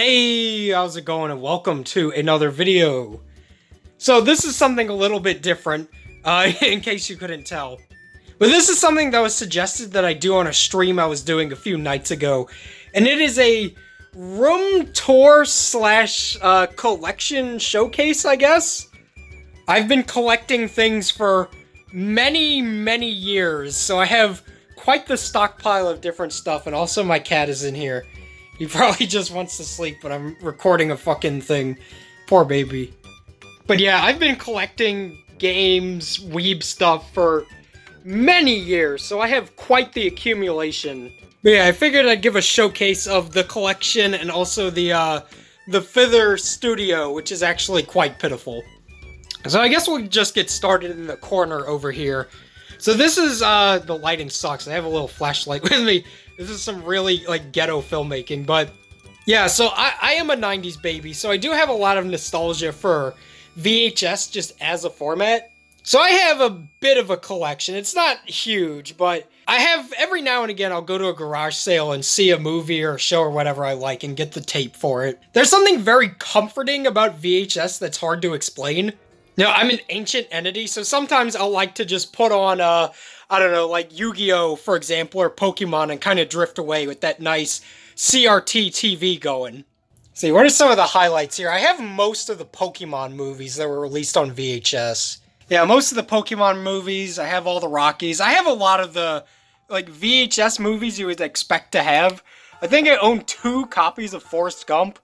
Hey, how's it going, and welcome to another video. So this is something a little bit different, in case you couldn't tell. But this is something that was suggested that I do on a stream I was doing a few nights ago. And it is a room tour slash collection showcase, I guess? I've been collecting things for many years, so I have quite the stockpile of different stuff, and also my cat is in here. He probably just wants to sleep, but I'm recording a fucking thing. Poor baby. But yeah, I've been collecting games, weeb stuff for many years, so I have quite the accumulation. But yeah, I figured I'd give a showcase of the collection and also the Fither studio, which is actually quite pitiful. So I guess we'll just get started in the corner over here. So this is, the lighting sucks. I have a little flashlight with me. This is some really, ghetto filmmaking, but yeah, so I am a 90s baby, so I do have a lot of nostalgia for VHS just as a format. So I have a bit of a collection. It's not huge, but I have, every now and again, I'll go to a garage sale and see a movie or a show or whatever I like and get the tape for it. There's something very comforting about VHS that's hard to explain. Now, I'm an ancient entity, so sometimes I'll like to just put on, I don't know, like Yu-Gi-Oh, for example, or Pokemon, and kind of drift away with that nice CRT TV going. See, what are some of the highlights here? I have most of the Pokemon movies that were released on VHS. Yeah, most of the Pokemon movies, I have all the Rockies. I have a lot of the, VHS movies you would expect to have. I think I own 2 copies of Forrest Gump.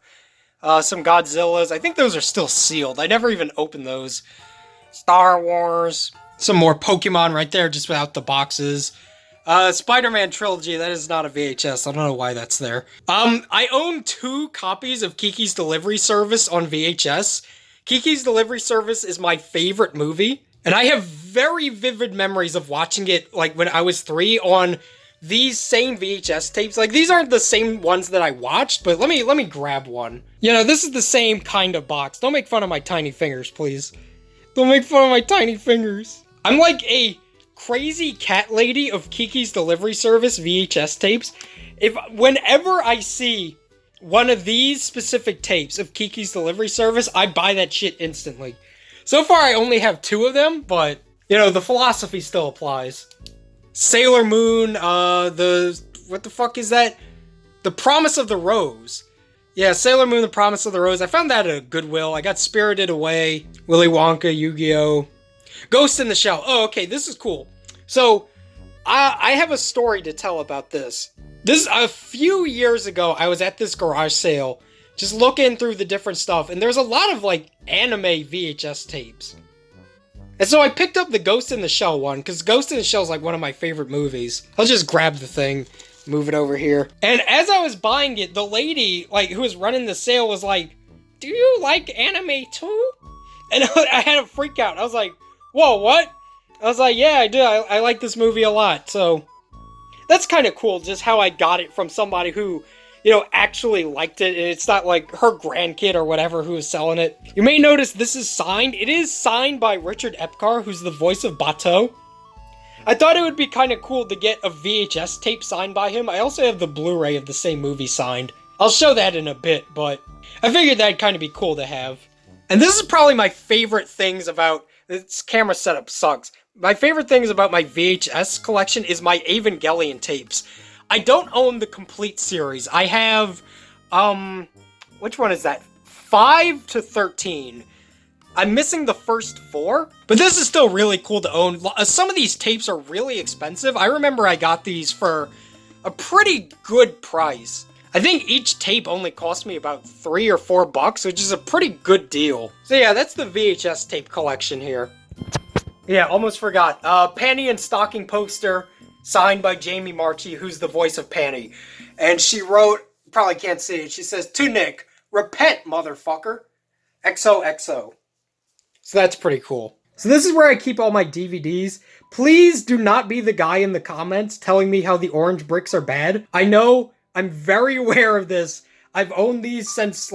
Some Godzillas. I think those are still sealed. I never even opened those. Star Wars. Some more Pokemon right there, just without the boxes. Spider-Man trilogy, that is not a VHS. I don't know why that's there. I own 2 copies of Kiki's Delivery Service on VHS. Kiki's Delivery Service is my favorite movie, and I have very vivid memories of watching it, when I was 3 on these same VHS tapes. These aren't the same ones that I watched, but let me grab one. You know, this is the same kind of box. Don't make fun of my tiny fingers, please. Don't make fun of my tiny fingers. I'm like a crazy cat lady of Kiki's Delivery Service VHS tapes. Whenever I see one of these specific tapes of Kiki's Delivery Service, I buy that shit instantly. So far, I only have 2 of them, but, you know, the philosophy still applies. Sailor Moon, what the fuck is that? The Promise of the Rose. Yeah, Sailor Moon, The Promise of the Rose. I found that at Goodwill. I got Spirited Away, Willy Wonka, Yu-Gi-Oh! Ghost in the Shell. Oh, okay, this is cool. So, I have a story to tell about this. A few years ago, I was at this garage sale, just looking through the different stuff, and there's a lot of, anime VHS tapes. And so I picked up the Ghost in the Shell one, because Ghost in the Shell is one of my favorite movies. I'll just grab the thing, move it over here. And as I was buying it, the lady, who was running the sale was like, "Do you like anime too?" And I had a freak out. I was like, "Whoa, what?" I was like, "Yeah, I do. I like this movie a lot." So that's kind of cool, just how I got it from somebody who, actually liked it, and it's not her grandkid or whatever who is selling it. You may notice this is signed. It is signed by Richard Epcar, who's the voice of Bateau. I thought it would be kind of cool to get a VHS tape signed by him. I also have the Blu-ray of the same movie signed. I'll show that in a bit, but I figured that'd kind of be cool to have. And this is probably my favorite things about... This camera setup sucks. My favorite things about my VHS collection is my Evangelion tapes. I don't own the complete series. I have, which one is that? 5 to 13. I'm missing the first 4, but this is still really cool to own. Some of these tapes are really expensive. I remember I got these for a pretty good price. I think each tape only cost me about $3 or $4, which is a pretty good deal. So yeah, that's the VHS tape collection here. Yeah, almost forgot. Panty and Stocking poster, signed by Jamie Marchi, who's the voice of Panty. And she wrote, probably can't see it, she says, "To Nick, repent, motherfucker. XOXO. So that's pretty cool. So this is where I keep all my DVDs. Please do not be the guy in the comments telling me how the orange bricks are bad. I know, I'm very aware of this. I've owned these since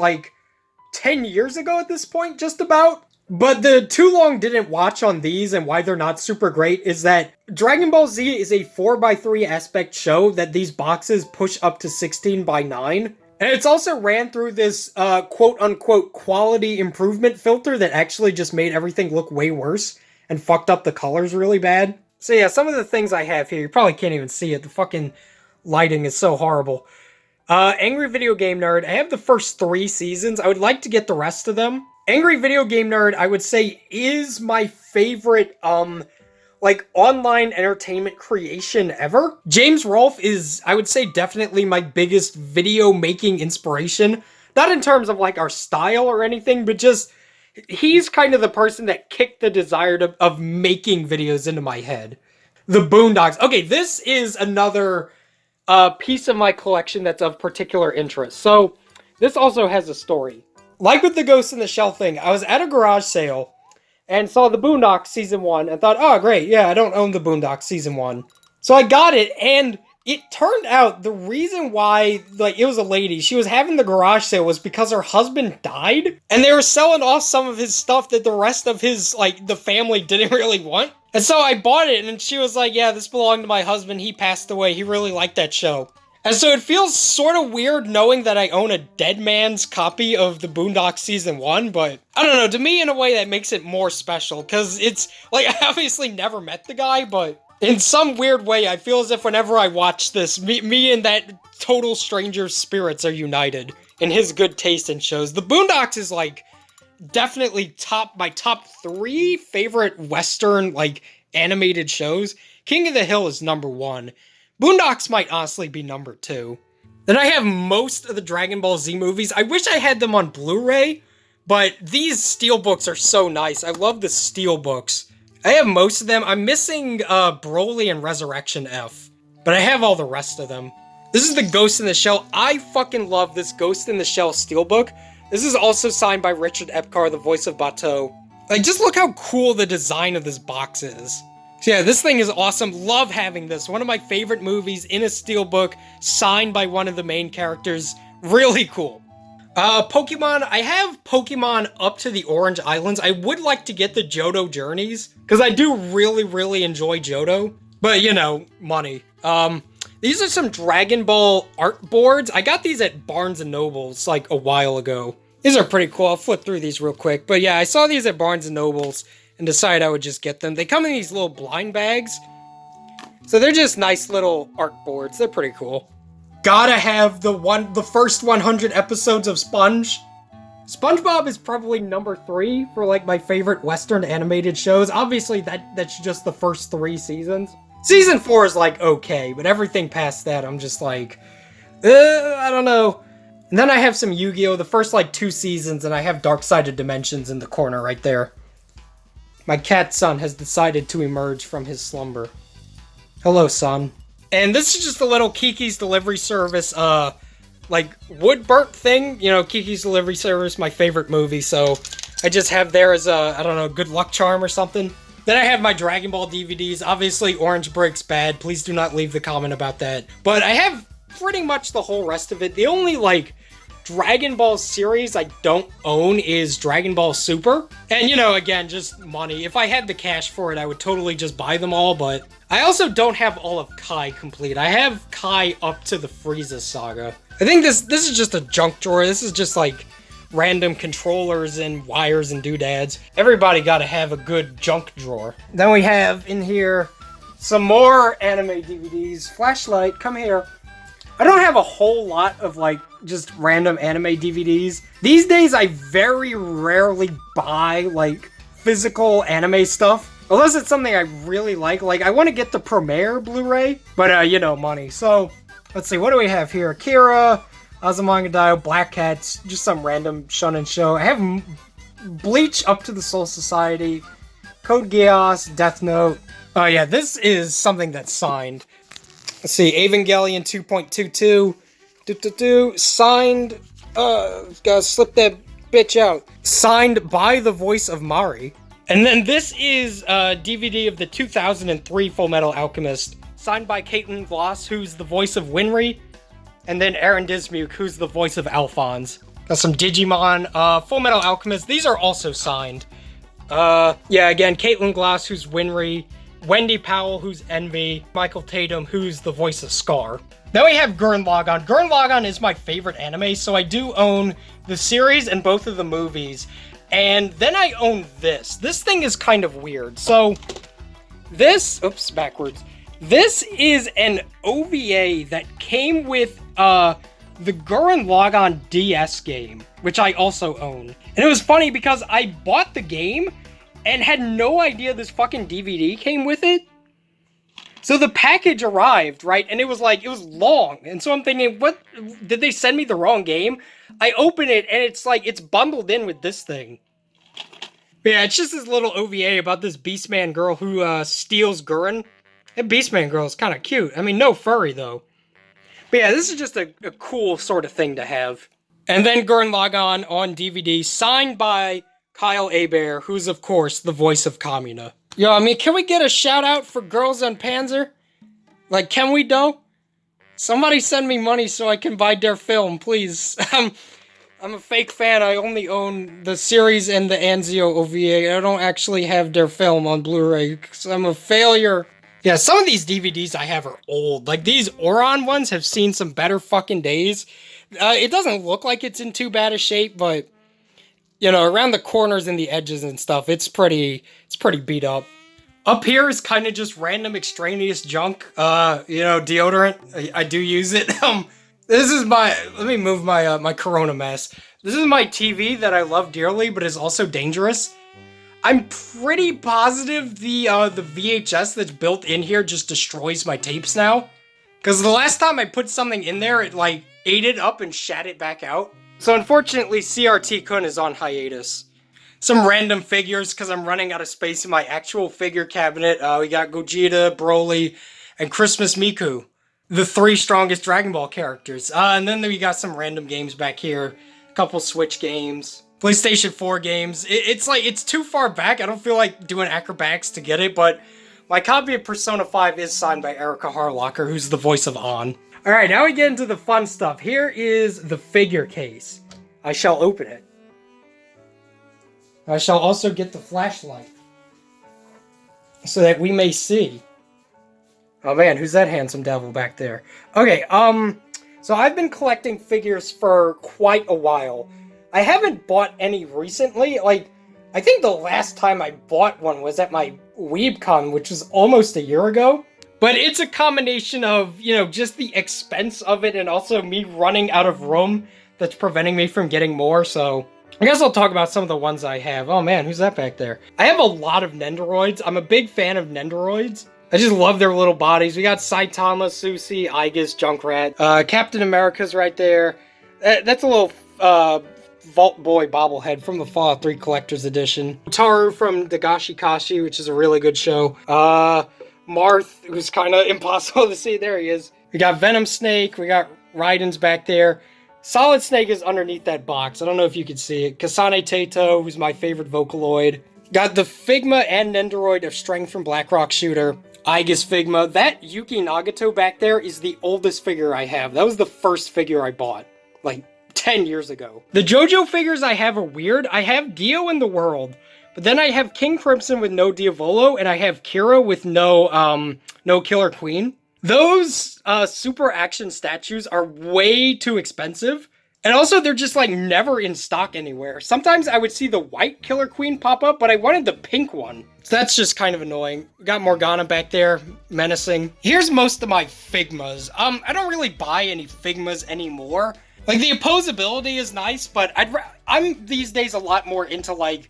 10 years ago at this point, just about. But the too long didn't watch on these and why they're not super great is that Dragon Ball Z is a 4x3 aspect show that these boxes push up to 16:9. And it's also ran through this quote-unquote quality improvement filter that actually just made everything look way worse and fucked up the colors really bad. So yeah, some of the things I have here, you probably can't even see it. The fucking lighting is so horrible. Angry Video Game Nerd, I have the first 3 seasons. I would like to get the rest of them. Angry Video Game Nerd, I would say, is my favorite, like, online entertainment creation ever. James Rolfe is, I would say, definitely my biggest video making inspiration. Not in terms of, like, our style or anything, but just, he's kind of the person that kicked the desire of making videos into my head. The Boondocks. Okay, this is another piece of my collection that's of particular interest. So, this also has a story. Like with the Ghost in the Shell thing, I was at a garage sale and saw the Boondocks Season 1 and thought, oh great, yeah, I don't own the Boondocks Season 1. So I got it, and it turned out the reason why, like, it was a lady, she was having the garage sale was because her husband died, and they were selling off some of his stuff that the rest of his, like, the family didn't really want. And so I bought it, and she was like, yeah, this belonged to my husband, he passed away, he really liked that show. And so it feels sort of weird knowing that I own a dead man's copy of the Boondocks Season 1, but I don't know, to me in a way that makes it more special, because it's, like, I obviously never met the guy, but in some weird way I feel as if whenever I watch this, me and that total stranger's spirits are united in his good taste in shows. The Boondocks is, like, definitely my top 3 favorite Western, like, animated shows. King of the Hill is number 1. Boondocks might honestly be number 2. Then I have most of the Dragon Ball Z movies. I wish I had them on Blu-ray, but these steelbooks are so nice. I love the steelbooks. I have most of them. I'm missing Broly and Resurrection F, but I have all the rest of them. This is the Ghost in the Shell. I fucking love this Ghost in the Shell steelbook. This is also signed by Richard Epcar, the voice of Bateau. Like, just look how cool the design of this box is. So yeah, this thing is awesome. Love having this. One of my favorite movies in a steelbook, signed by one of the main characters. Really cool. Pokemon. I have Pokemon up to the Orange Islands. I would like to get the Johto Journeys, because I do really, really enjoy Johto. But, you know, money. These are some Dragon Ball art boards. I got these at Barnes & Noble's, like, a while ago. These are pretty cool. I'll flip through these real quick. But yeah, I saw these at Barnes & Noble's and decided I would just get them. They come in these little blind bags. So they're just nice little art boards. They're pretty cool. Gotta have the first 100 episodes of Sponge. SpongeBob is probably number 3 for, like, my favorite Western animated shows. Obviously, that's just the first 3 seasons. Season 4 is, like, okay, but everything past that, I'm just like, I don't know. And then I have some Yu-Gi-Oh! The first, like, 2 seasons, and I have Dark-Sided Dimensions in the corner right there. My cat son has decided to emerge from his slumber. Hello, son. And this is just a little Kiki's Delivery Service, like, wood burnt thing. You know, Kiki's Delivery Service, my favorite movie, so I just have there as a, I don't know, good luck charm or something. Then I have my Dragon Ball DVDs. Obviously, Orange Breaks bad. Please do not leave the comment about that. But I have pretty much the whole rest of it. The only, like, Dragon Ball series I don't own is Dragon Ball Super. And, you know, again, just money. If I had the cash for it, I would totally just buy them all, but I also don't have all of Kai complete. I have Kai up to the Frieza saga. I think this is just a junk drawer. This is just, like, random controllers and wires and doodads. Everybody gotta have a good junk drawer. Then we have in here some more anime DVDs. Flashlight, come here. I don't have a whole lot of, like, just random anime DVDs. These days, I very rarely buy, like, physical anime stuff. Unless it's something I really like. Like, I want to get the Premiere Blu-ray, but, you know, money. So, let's see, what do we have here? Akira, Azumanga Daioh, Black Cats, just some random shonen show. I have Bleach up to the Soul Society, Code Geass, Death Note. Oh yeah, this is something that's signed. Let's see, Evangelion 2.22, signed, gotta slip that bitch out. Signed by the voice of Mari. And then this is a DVD of the 2003 Full Metal Alchemist, signed by Caitlin Gloss, who's the voice of Winry, and then Aaron Dismuke, who's the voice of Alphonse. Got some Digimon, Full Metal Alchemist, these are also signed. Yeah, again, Caitlin Gloss, who's Winry, Wendy Powell, who's Envy, Michael Tatum, who's the voice of Scar. Then we have Gurren Lagann. Gurren Lagann is my favorite anime, so I do own the series and both of the movies. And then I own this. This thing is kind of weird. So, this... Oops, backwards. This is an OVA that came with, the Gurren Lagann DS game, which I also own. And it was funny because I bought the game and had no idea this fucking DVD came with it. So the package arrived, right? And it was long. And so I'm thinking, what? Did they send me the wrong game? I open it and it's like, it's bundled in with this thing. But yeah, it's just this little OVA about this Beastman girl who steals Gurren. And Beastman girl is kind of cute. I mean, no furry though. But yeah, this is just a cool sort of thing to have. And then Gurren Lagann on DVD, signed by Kyle Hebert, who's of course the voice of Kamina. Yo, I mean, can we get a shout out for Girls on Panzer? Like, can we though? Somebody send me money so I can buy their film, please. I'm a fake fan. I only own the series and the Anzio OVA. I don't actually have their film on Blu-ray because I'm a failure. Yeah, some of these DVDs I have are old. Like, these Oron ones have seen some better fucking days. It doesn't look like it's in too bad a shape, but, you know, around the corners and the edges and stuff, it's pretty beat up. Up here is kind of just random extraneous junk. You know, deodorant. I do use it. This is let me move my, my Corona mess. This is my TV that I love dearly, but is also dangerous. I'm pretty positive the VHS that's built in here just destroys my tapes now. Because the last time I put something in there, it like ate it up and shat it back out. So unfortunately, CRT-kun is on hiatus. Some random figures because I'm running out of space in my actual figure cabinet. We got Gogeta, Broly, and Christmas Miku. The 3 strongest Dragon Ball characters. And then we got some random games back here. A couple Switch games. PlayStation 4 games. It's like, it's too far back. I don't feel like doing acrobatics to get it, but my copy of Persona 5 is signed by Erica Harlocker, who's the voice of Ann. Alright, now we get into the fun stuff. Here is the figure case. I shall open it. I shall also get the flashlight so that we may see. Oh man, who's that handsome devil back there? Okay, so I've been collecting figures for quite a while. I haven't bought any recently. Like, I think the last time I bought one was at my WeebCon, which was almost a year ago. But it's a combination of, you know, just the expense of it and also me running out of room that's preventing me from getting more, so I guess I'll talk about some of the ones I have. Oh man, who's that back there? I have a lot of Nendoroids. I'm a big fan of Nendoroids. I just love their little bodies. We got Saitama, Susie, Aegis, Junkrat. Captain America's right there. That's a little, Vault Boy bobblehead from the Fallout 3 Collector's Edition. Taru from Dagashi Kashi, which is a really good show. Marth, who's kind of impossible to see. There he is. We got Venom Snake. We got Raiden's back there. Solid Snake is underneath that box. I don't know if you can see it. Kasane Tato, who's my favorite Vocaloid. Got the Figma and Nendoroid of Strength from Blackrock Shooter. Aegis Figma. That Yuki Nagato back there is the oldest figure I have. That was the first figure I bought, like 10 years ago. The JoJo figures I have are weird. I have Dio in the World, but then I have King Crimson with no Diavolo, and I have Kira with no Killer Queen. Those super action statues are way too expensive. And also, they're just, like, never in stock anywhere. Sometimes I would see the white Killer Queen pop up, but I wanted the pink one. So that's just kind of annoying. We got Morgana back there, menacing. Here's most of my Figmas. I don't really buy any Figmas anymore. Like, the opposability is nice, but I'm these days a lot more into, like,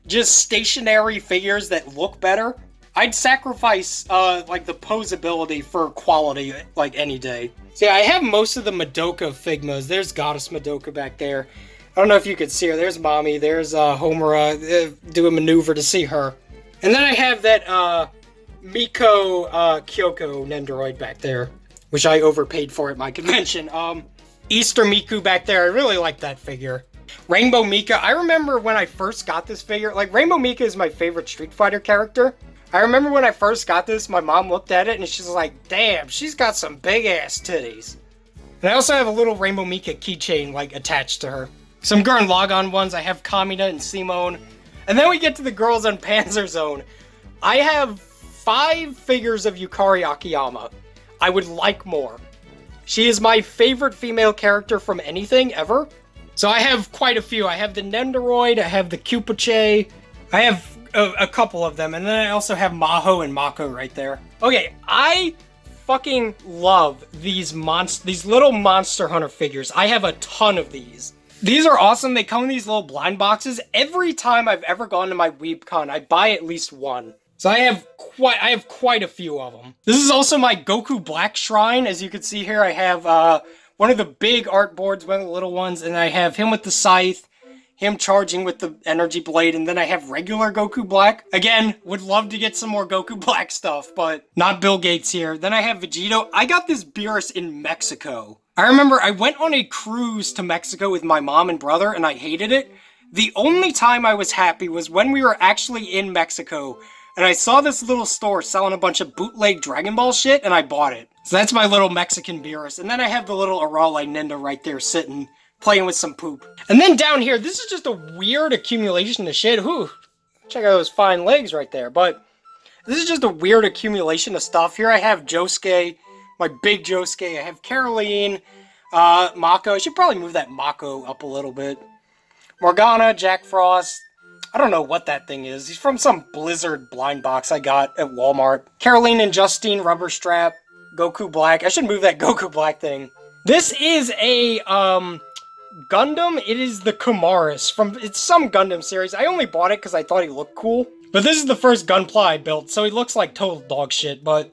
just stationary figures that look better. I'd sacrifice, like, the posability for quality, like, any day. So yeah, I have most of the Madoka Figmas. There's Goddess Madoka back there. I don't know if you could see her. There's Mommy. There's, Homura. Do a maneuver to see her. And then I have that, Miko, Kyoko Nendoroid back there, which I overpaid for at my convention. Easter Miku back there. I really like that figure. Rainbow Mika. I remember when I first got this figure. Like, Rainbow Mika is my favorite Street Fighter character. I remember when I first got this, my mom looked at it and she's like, damn, she's got some big ass titties. And I also have a little Rainbow Mika keychain, like, attached to her. Some Gurren Lagann ones. I have Kamina and Simone. And then we get to the Girls on Panzer Zone. I have 5 figures of Yukari Akiyama. I would like more. She is my favorite female character from anything ever. So I have quite a few. I have the Nendoroid, I have the Kyupache, I have a couple of them, and then I also have Maho and Mako right there. Okay, I fucking love these little Monster Hunter figures. I have a ton of these. These are awesome. They come in these little blind boxes. Every time I've ever gone to my WeebCon, I buy at least one. So I have quite a few of them. This is also my Goku Black Shrine. As you can see here, I have one of the big art boards, one of the little ones, and I have him with the scythe, him charging with the energy blade, and then I have regular Goku Black. Again, would love to get some more Goku Black stuff, but not Bill Gates here. Then I have Vegito. I got this Beerus in Mexico. I remember I went on a cruise to Mexico with my mom and brother, and I hated it. The only time I was happy was when we were actually in Mexico, and I saw this little store selling a bunch of bootleg Dragon Ball shit, and I bought it. So that's my little Mexican Beerus. And then I have the little Arale Ninja right there sitting, playing with some poop. And then down here, this is just a weird accumulation of shit. Whew, check out those fine legs right there. But this is just a weird accumulation of stuff. Here I have Josuke, my big Josuke. I have Caroline, Mako. I should probably move that Mako up a little bit. Morgana, Jack Frost. I don't know what that thing is. He's from some Blizzard blind box I got at Walmart. Caroline and Justine, Rubber Strap. Goku Black. I should move that Goku Black thing. This is a, Gundam. It is the Kumaris it's some Gundam series. I only bought it because I thought he looked cool. But this is the first Gunpla I built, so he looks like total dog shit, but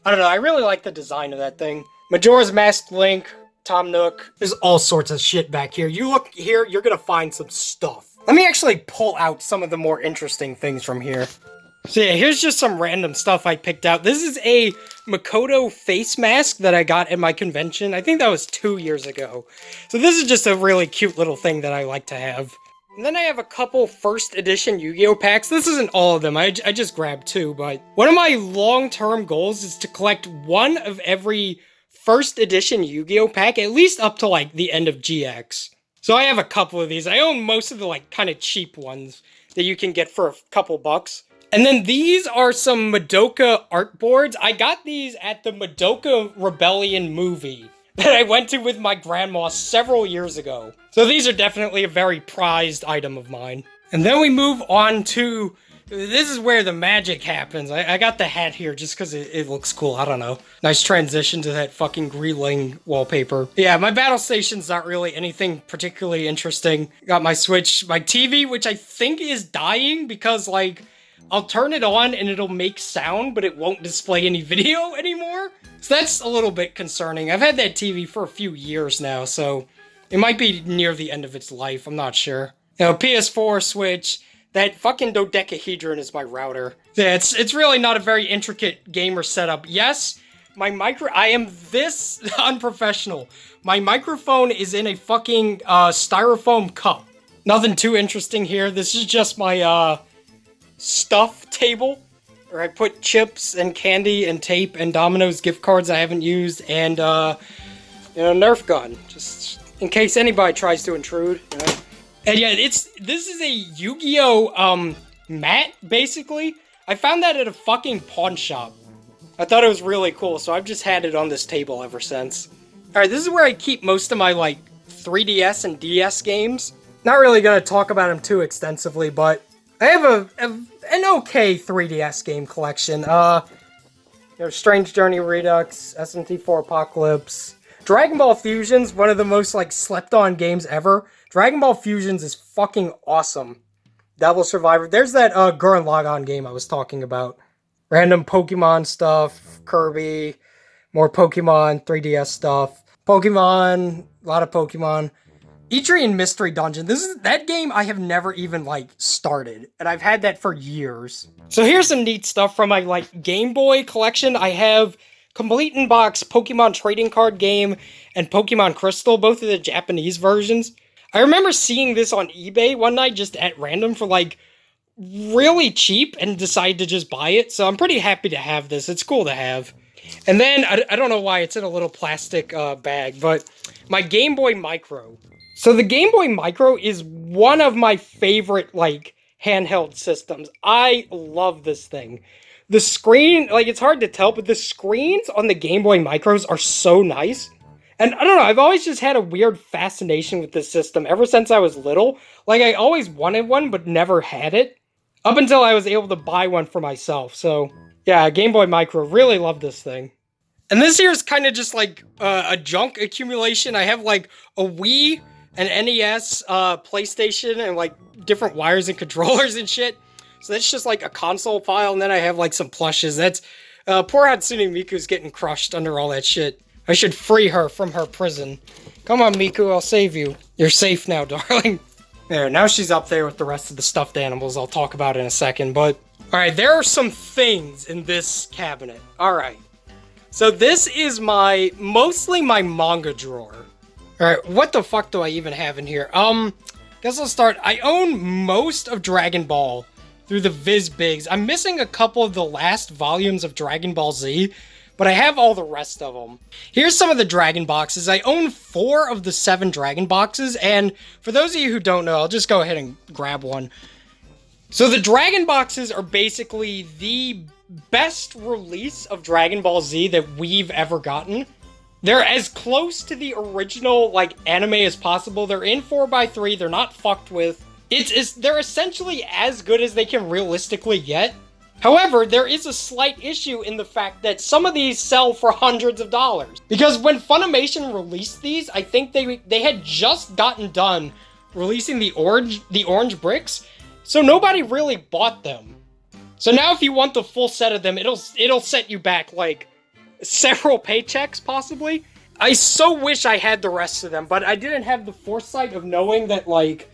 I don't know. I really like the design of that thing. Majora's Mask Link, Tom Nook. There's all sorts of shit back here. You look here, you're gonna find some stuff. Let me actually pull out some of the more interesting things from here. So yeah, here's just some random stuff I picked out. This is a Makoto face mask that I got at my convention. I think that was 2 years ago. So this is just a really cute little thing that I like to have. And then I have a couple first edition Yu-Gi-Oh packs. This isn't all of them, I just grabbed 2, but one of my long-term goals is to collect one of every first edition Yu-Gi-Oh pack, at least up to like the end of GX. So I have a couple of these. I own most of the like kind of cheap ones that you can get for a couple bucks. And then these are some Madoka art boards. I got these at the Madoka Rebellion movie that I went to with my grandma several years ago. So these are definitely a very prized item of mine. And then we move on to, this is where the magic happens. I got the hat here just because it looks cool. I don't know. Nice transition to that fucking Greeling wallpaper. Yeah, my battle station's not really anything particularly interesting. Got my Switch, my TV, which I think is dying because like, I'll turn it on and it'll make sound, but it won't display any video anymore. So that's a little bit concerning. I've had that TV for a few years now, so it might be near the end of its life. I'm not sure. You know, PS4, Switch, that fucking dodecahedron is my router. Yeah, it's really not a very intricate gamer setup. Yes, I am this unprofessional. My microphone is in a fucking styrofoam cup. Nothing too interesting here. This is just my stuff table where I put chips and candy and tape and Domino's gift cards I haven't used and you know, Nerf gun just in case anybody tries to intrude, you know? And yeah, this is a Yu-Gi-Oh mat basically. I found that at a fucking pawn shop. I thought it was really cool, so I've just had it on this table ever since. All right, this is where I keep most of my like 3DS and DS games. Not really gonna talk about them too extensively, but I have an okay 3DS game collection. You know, Strange Journey Redux, SMT4 Apocalypse, Dragon Ball Fusions, one of the most like slept-on games ever. Dragon Ball Fusions is fucking awesome. Devil Survivor. There's that Gurren Lagann game I was talking about. Random Pokemon stuff, Kirby, more Pokemon, 3DS stuff. Pokemon, a lot of Pokemon. Etrian Mystery Dungeon. That game I have never even, like, started. And I've had that for years. So here's some neat stuff from my, like, Game Boy collection. I have Complete in Box Pokemon Trading Card Game and Pokemon Crystal, both of the Japanese versions. I remember seeing this on eBay one night just at random for, like, really cheap and decided to just buy it. So I'm pretty happy to have this. It's cool to have. And then, I don't know why it's in a little plastic bag, but my Game Boy Micro. So the Game Boy Micro is one of my favorite, like, handheld systems. I love this thing. The screen, like, it's hard to tell, but the screens on the Game Boy Micros are so nice. And I don't know, I've always just had a weird fascination with this system ever since I was little. Like, I always wanted one, but never had it. Up until I was able to buy one for myself. So, yeah, Game Boy Micro, really love this thing. And this here is kind of just like a junk accumulation. I have like a Wii, an NES, PlayStation, and like different wires and controllers and shit. So that's just like a console file, and then I have like some plushes. That's, poor Hatsune Miku's getting crushed under all that shit. I should free her from her prison. Come on, Miku, I'll save you. You're safe now, darling. There, now she's up there with the rest of the stuffed animals I'll talk about in a second, but... Alright, there are some things in this cabinet. Alright. So this is mostly my manga drawer. Alright, what the fuck do I even have in here? Guess I'll start. I own most of Dragon Ball through the Viz Bigs. I'm missing a couple of the last volumes of Dragon Ball Z, but I have all the rest of them. Here's some of the Dragon boxes. I own 4 of the 7 Dragon boxes, and for those of you who don't know, I'll just go ahead and grab one. So the Dragon boxes are basically the best release of Dragon Ball Z that we've ever gotten. They're as close to the original, like, anime as possible. They're in 4x3, they're not fucked with. They're essentially as good as they can realistically get. However, there is a slight issue in the fact that some of these sell for hundreds of dollars. Because when Funimation released these, I think they had just gotten done releasing the orange bricks, so nobody really bought them. So now if you want the full set of them, it'll set you back, like, several paychecks, possibly. I so wish I had the rest of them, but I didn't have the foresight of knowing that, like,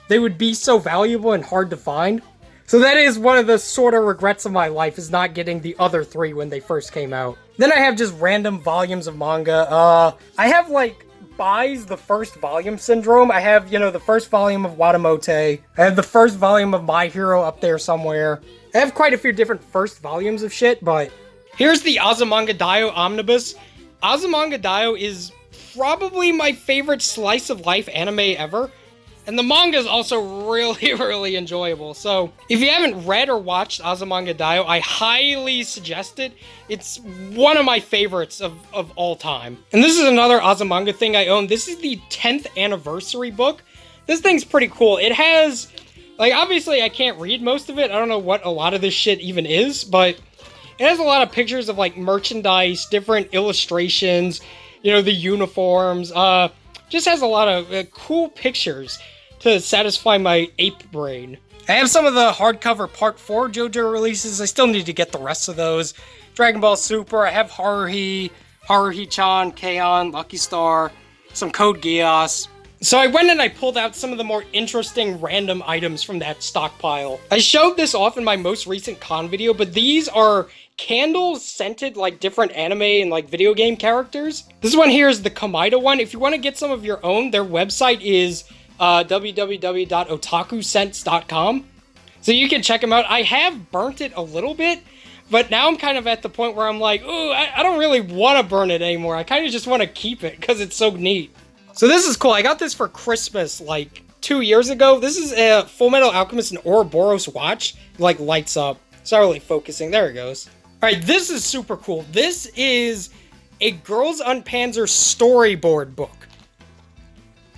they would be so valuable and hard to find. So that is one of the sort of regrets of my life, is not getting the other 3 when they first came out. Then I have just random volumes of manga. I have, like, buys the first volume syndrome. I have, you know, the first volume of Watamote. I have the first volume of My Hero up there somewhere. I have quite a few different first volumes of shit, but... Here's the Azumanga Daioh Omnibus. Azumanga Daioh is probably my favorite slice of life anime ever. And the manga is also really, really enjoyable. So, if you haven't read or watched Azumanga Daioh, I highly suggest it. It's one of my favorites of all time. And this is another Azumanga thing I own. This is the 10th anniversary book. This thing's pretty cool. It has, like, obviously I can't read most of it. I don't know what a lot of this shit even is, but it has a lot of pictures of, like, merchandise, different illustrations, you know, the uniforms, just has a lot of cool pictures to satisfy my ape brain. I have some of the hardcover Part 4 JoJo releases. I still need to get the rest of those. Dragon Ball Super, I have Haruhi-chan, K-On, Lucky Star, some Code Geass. So I went and I pulled out some of the more interesting random items from that stockpile. I showed this off in my most recent con video, but these are candles scented like different anime and like video game characters. This one here is the Kamaida one. If you want to get some of your own, their website is www.otakuscents.com. So you can check them out. I have burnt it a little bit, but now I'm kind of at the point where I'm like, ooh, I don't really want to burn it anymore. I kind of just want to keep it because it's so neat. So this is cool. I got this for Christmas like 2 years ago. This is a Full Metal Alchemist and Ouroboros watch. It, like, lights up. It's not really focusing. There it goes. Alright, this is super cool. This is a Girls Unpanzer storyboard book.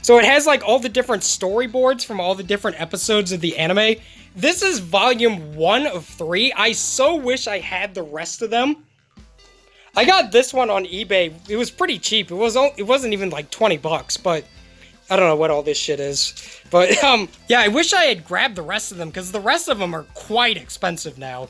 So it has, like, all the different storyboards from all the different episodes of the anime. This is volume 1 of 3. I so wish I had the rest of them. I got this one on eBay. It was pretty cheap. It wasn't even like 20 bucks, but I don't know what all this shit is. But, yeah, I wish I had grabbed the rest of them, because the rest of them are quite expensive now.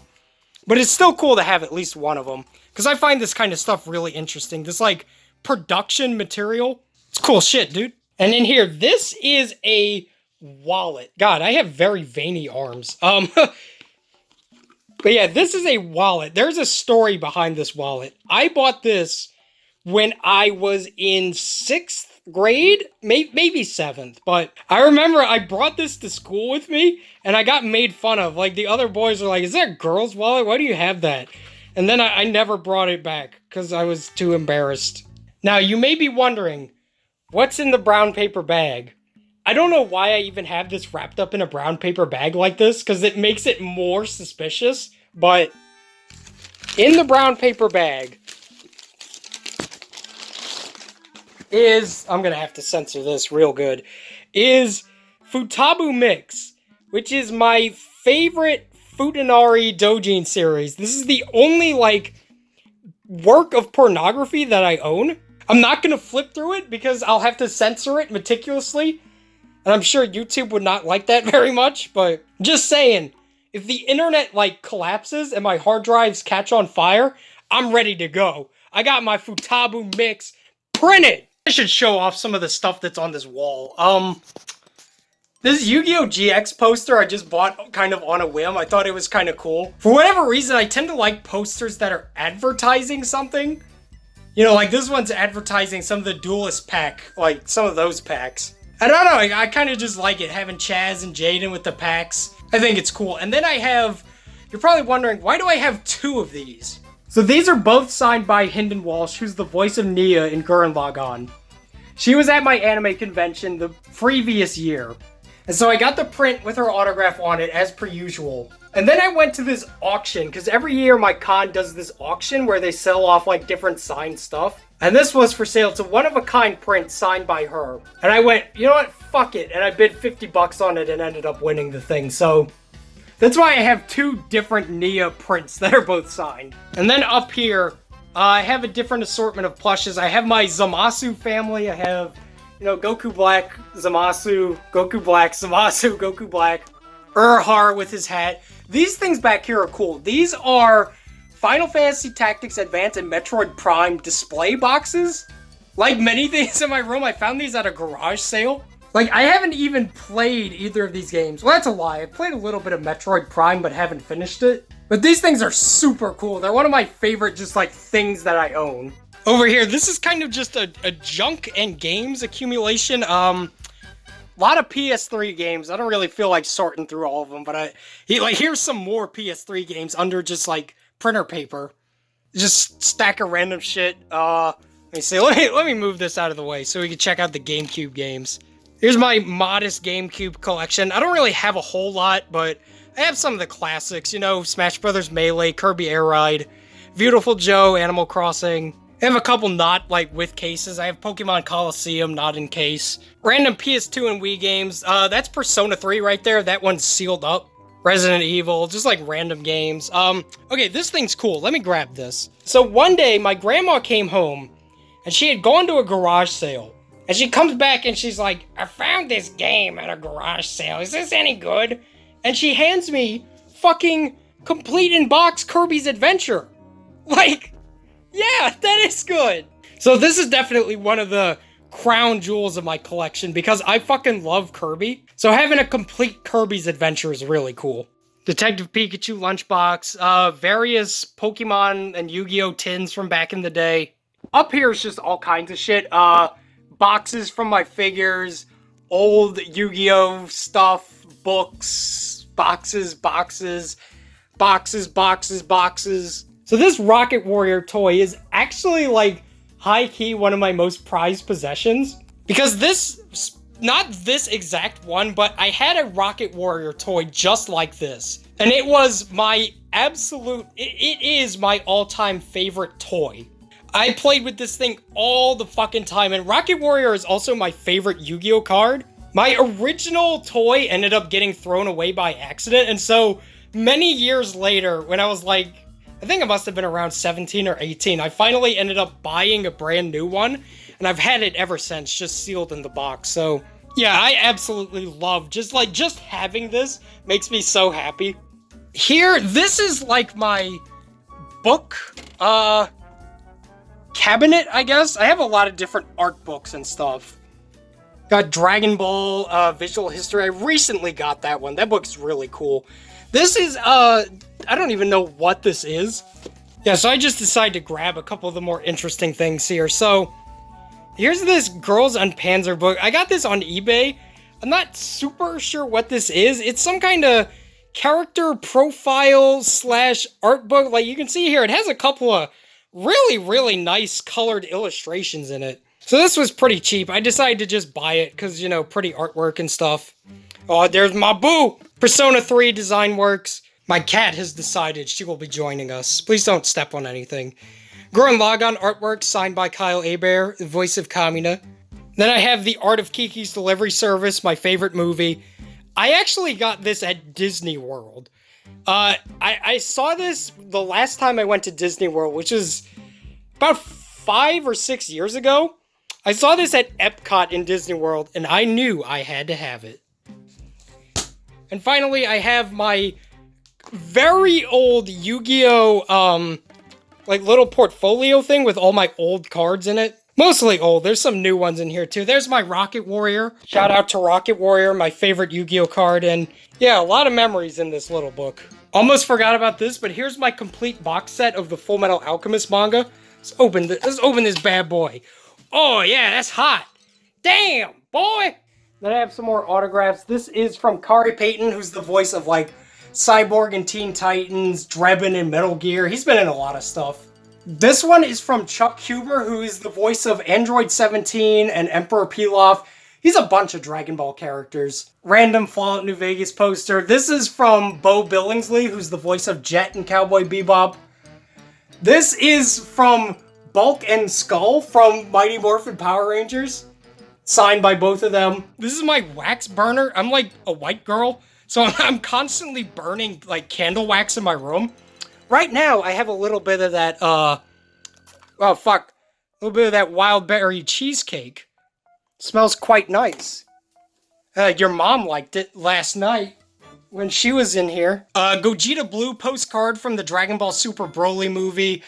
But it's still cool to have at least one of them, because I find this kind of stuff really interesting. This, like, production material. It's cool shit, dude. And in here, this is a wallet. God, I have very veiny arms. But yeah, this is a wallet. There's a story behind this wallet. I bought this when I was in 6th grade, maybe 7th, but I remember I brought this to school with me, and I got made fun of. Like, the other boys were like, is that a girl's wallet? Why do you have that? And then I never brought it back, because I was too embarrassed. Now, you may be wondering, what's in the brown paper bag? I don't know why I even have this wrapped up in a brown paper bag like this, because it makes it more suspicious, but in the brown paper bag is, I'm gonna have to censor this real good, is Futabu Mix, which is my favorite Futanari Dojin series. This is the only, like, work of pornography that I own. I'm not gonna flip through it because I'll have to censor it meticulously, and I'm sure YouTube would not like that very much, but just saying, if the internet, like, collapses and my hard drives catch on fire, I'm ready to go. I got my Futabu Mix printed! I should show off some of the stuff that's on this wall. This Yu-Gi-Oh! GX poster I just bought kind of on a whim. I thought it was kind of cool. For whatever reason, I tend to like posters that are advertising something. You know, like this one's advertising some of the Duelist pack, like some of those packs. I don't know, I kind of just like it, having Chaz and Jaden with the packs. I think it's cool. And then I have, you're probably wondering, why do I have two of these? So these are both signed by Hynden Walsh, who's the voice of Nia in Gurren Lagann. She was at my anime convention the previous year. And so I got the print with her autograph on it, as per usual. And then I went to this auction, because every year my con does this auction where they sell off, like, different signed stuff. And this was for sale. It's a one-of-a-kind print signed by her. And I went, you know what, fuck it. And I bid 50 bucks on it and ended up winning the thing. So that's why I have two different Nia prints that are both signed. And then up here, I have a different assortment of plushes. I have my Zamasu family. I have, you know, Goku Black, Zamasu, Goku Black, Zamasu, Goku Black, Urhar with his hat. These things back here are cool. These are Final Fantasy Tactics Advance and Metroid Prime display boxes. Like many things in my room, I found these at a garage sale. Like, I haven't even played either of these games. Well, that's a lie. I've played a little bit of Metroid Prime, but haven't finished it. But these things are super cool. They're one of my favorite, just, like, things that I own. Over here, this is kind of just a junk and games accumulation. A lot of PS3 games. I don't really feel like sorting through all of them, but here's some more PS3 games under just, like, printer paper. Just stack of random shit. Let me see. Let me move this out of the way so we can check out the GameCube games. Here's my modest GameCube collection. I don't really have a whole lot, but I have some of the classics. You know, Smash Bros. Melee, Kirby Air Ride, Beautiful Joe, Animal Crossing. I have a couple not, like, with cases. I have Pokemon Coliseum, not in case. Random PS2 and Wii games. That's Persona 3 right there. That one's sealed up. Resident Evil, just, like, random games. Okay, this thing's cool. Let me grab this. So one day, my grandma came home, and she had gone to a garage sale. And she comes back and she's like, I found this game at a garage sale. Is this any good? And she hands me fucking complete in box Kirby's Adventure. Like, yeah, that is good. So this is definitely one of the crown jewels of my collection because I fucking love Kirby. So having a complete Kirby's Adventure is really cool. Detective Pikachu lunchbox, various Pokemon and Yu-Gi-Oh! Tins from back in the day. Up here is just all kinds of shit. Boxes from my figures, old Yu-Gi-Oh! Stuff, books, boxes. So this Rocket Warrior toy is actually, like, high-key one of my most prized possessions. Because this, not this exact one, but I had a Rocket Warrior toy just like this. And it was my absolute, it is my all-time favorite toy. I played with this thing all the fucking time, and Rocket Warrior is also my favorite Yu-Gi-Oh! Card. My original toy ended up getting thrown away by accident, and so many years later, when I was like, I think I must have been around 17 or 18, I finally ended up buying a brand new one, and I've had it ever since, just sealed in the box. So yeah, I absolutely love, just having this makes me so happy. Here, this is like my book, cabinet, I guess. I have a lot of different art books and stuff. Got Dragon Ball, Visual History. I recently got that one. That book's really cool. This is, I don't even know what this is. Yeah, so I just decided to grab a couple of the more interesting things here. So, here's this Girls on Panzer book. I got this on eBay. I'm not super sure what this is. It's some kind of character profile / art book. Like, you can see here, it has a couple of really, really nice colored illustrations in it. So this was pretty cheap. I decided to just buy it because, you know, pretty artwork and stuff. Oh, there's my boo! Persona 3 design works. My cat has decided she will be joining us. Please don't step on anything. Gurren Lagann artwork signed by Kyle Hebert, the voice of Kamina. Then I have The Art of Kiki's Delivery Service, my favorite movie. I actually got this at Disney World. I saw this the last time I went to Disney World, which is about 5 or 6 years ago. I saw this at Epcot in Disney World, and I knew I had to have it. And finally, I have my very old Yu-Gi-Oh! Like little portfolio thing with all my old cards in it. Mostly old, there's some new ones in here too. There's my Rocket Warrior. Shout out to Rocket Warrior, my favorite Yu-Gi-Oh! Card, and yeah, a lot of memories in this little book. Almost forgot about this, but here's my complete box set of the Full Metal Alchemist manga. Let's open this bad boy. Oh yeah, that's hot. Damn, boy! Then I have some more autographs. This is from Kari Payton, who's the voice of like Cyborg and Teen Titans, Drebin and Metal Gear. He's been in a lot of stuff. This one is from Chuck Huber, who is the voice of Android 17 and Emperor Pilaf. He's a bunch of Dragon Ball characters. Random Fallout New Vegas poster. This is from Bo Billingsley, who's the voice of Jet and Cowboy Bebop. This is from Bulk and Skull from Mighty Morphin Power Rangers. Signed by both of them. This is my wax burner. I'm like a white girl, so I'm constantly burning like candle wax in my room. Right now, I have a little bit of that, a little bit of that wild berry cheesecake. Smells quite nice. Your mom liked it last night when she was in here. Gogeta Blue postcard from the Dragon Ball Super Broly movie.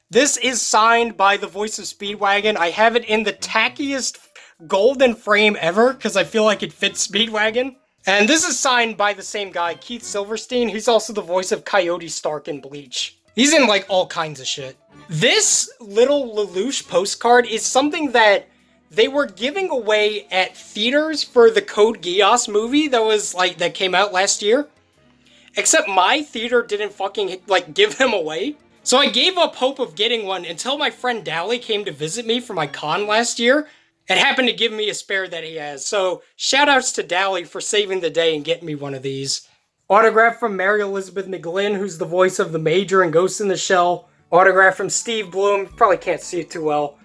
This is signed by the voice of Speedwagon. I have it in the tackiest golden frame ever, because I feel like it fits Speedwagon. And this is signed by the same guy, Keith Silverstein. He's also the voice of Coyote Stark in Bleach. He's in, like, all kinds of shit. This little Lelouch postcard is something that they were giving away at theaters for the Code Geass movie that came out last year. Except my theater didn't fucking, like, give them away. So I gave up hope of getting one until my friend Dally came to visit me for my con last year. It happened to give me a spare that he has. So, shoutouts to Dally for saving the day and getting me one of these. Autograph from Mary Elizabeth McGlynn, who's the voice of the Major in Ghost in the Shell. Autograph from Steve Bloom. Probably can't see it too well.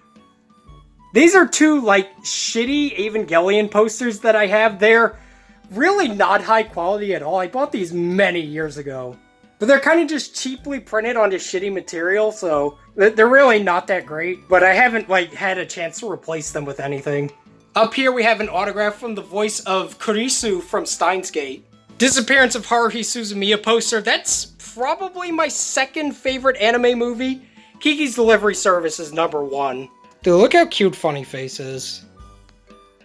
These are two, like, shitty Evangelion posters that I have. They're really not high quality at all. I bought these many years ago. But they're kind of just cheaply printed onto shitty material, so they're really not that great. But I haven't, like, had a chance to replace them with anything. Up here we have an autograph from the voice of Kurisu from Steins Gate. Disappearance of Haruhi Suzumiya poster. That's probably my second favorite anime movie. Kiki's Delivery Service is number 1. Dude, look how cute Funny Face is.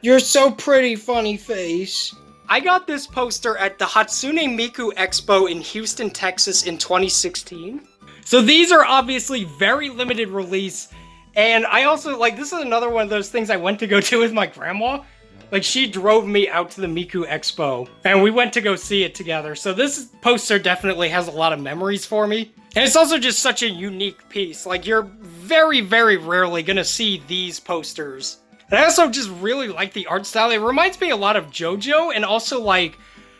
You're so pretty, Funny Face. I got this poster at the Hatsune Miku Expo in Houston, Texas in 2016. So these are obviously very limited release. And I also, like, this is another one of those things I went to go to with my grandma. Like, she drove me out to the Miku Expo, and we went to go see it together. So this poster definitely has a lot of memories for me. And it's also just such a unique piece. Like, you're very, very rarely gonna see these posters. And I also just really like the art style. It reminds me a lot of JoJo, and also like,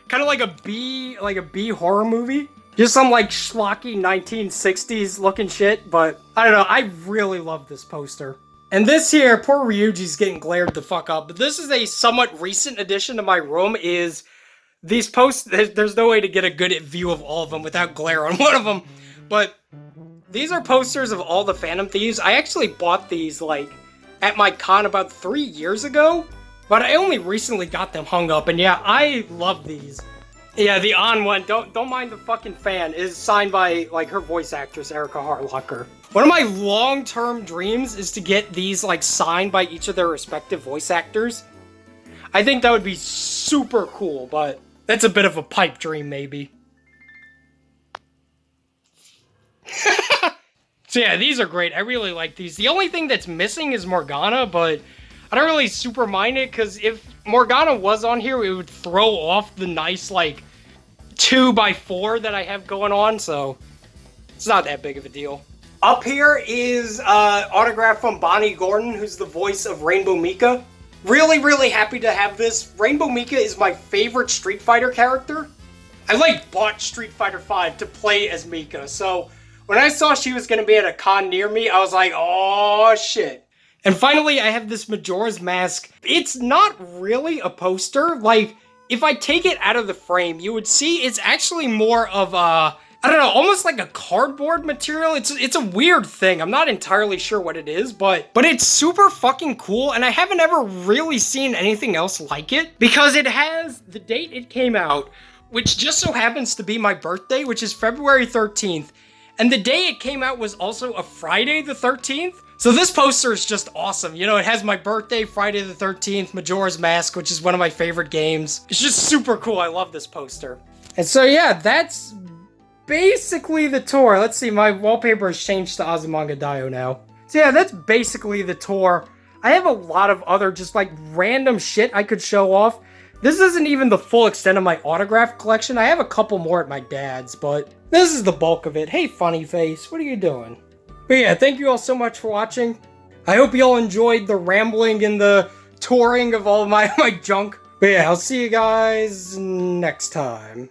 kind of like a B horror movie. Just some like schlocky 1960s looking shit, but I don't know, I really love this poster. And this here, poor Ryuji's getting glared the fuck up, but this is a somewhat recent addition to my room, is these posters, there's no way to get a good view of all of them without glare on one of them, but these are posters of all the Phantom Thieves. I actually bought these, like, at my con about 3 years ago, but I only recently got them hung up, and yeah, I love these. Yeah, the on one, don't mind the fucking fan, is signed by, like, her voice actress, Erica Harlocker. One of my long-term dreams is to get these, like, signed by each of their respective voice actors. I think that would be super cool, but that's a bit of a pipe dream, maybe. So yeah, these are great. I really like these. The only thing that's missing is Morgana, but I don't really super mind it, because if Morgana was on here, it would throw off the nice, like, 2x4 that I have going on, so it's not that big of a deal. Up here is autograph from Bonnie Gordon, who's the voice of Rainbow Mika. Really, really happy to have this. Rainbow Mika is my favorite Street Fighter character. I like bought Street Fighter V to play as Mika, so when I saw she was gonna be at a con near me, I was like, oh shit. And finally, I have this Majora's Mask. It's not really a poster. Like, if I take it out of the frame, you would see it's actually more of a, I don't know, almost like a cardboard material. It's a weird thing. I'm not entirely sure what it is, but it's super fucking cool, and I haven't ever really seen anything else like it, because it has the date it came out, which just so happens to be my birthday, which is February 13th, and the day it came out was also a Friday the 13th. So this poster is just awesome. You know, it has my birthday, Friday the 13th, Majora's Mask, which is one of my favorite games. It's just super cool. I love this poster. And so yeah, that's basically the tour. Let's see, my wallpaper has changed to Azumanga Daioh now. So yeah, that's basically the tour. I have a lot of other just like random shit I could show off. This isn't even the full extent of my autograph collection. I have a couple more at my dad's, but this is the bulk of it. Hey, funny face, what are you doing? But yeah, thank you all so much for watching. I hope you all enjoyed the rambling and the touring of all of my junk. But yeah, I'll see you guys next time.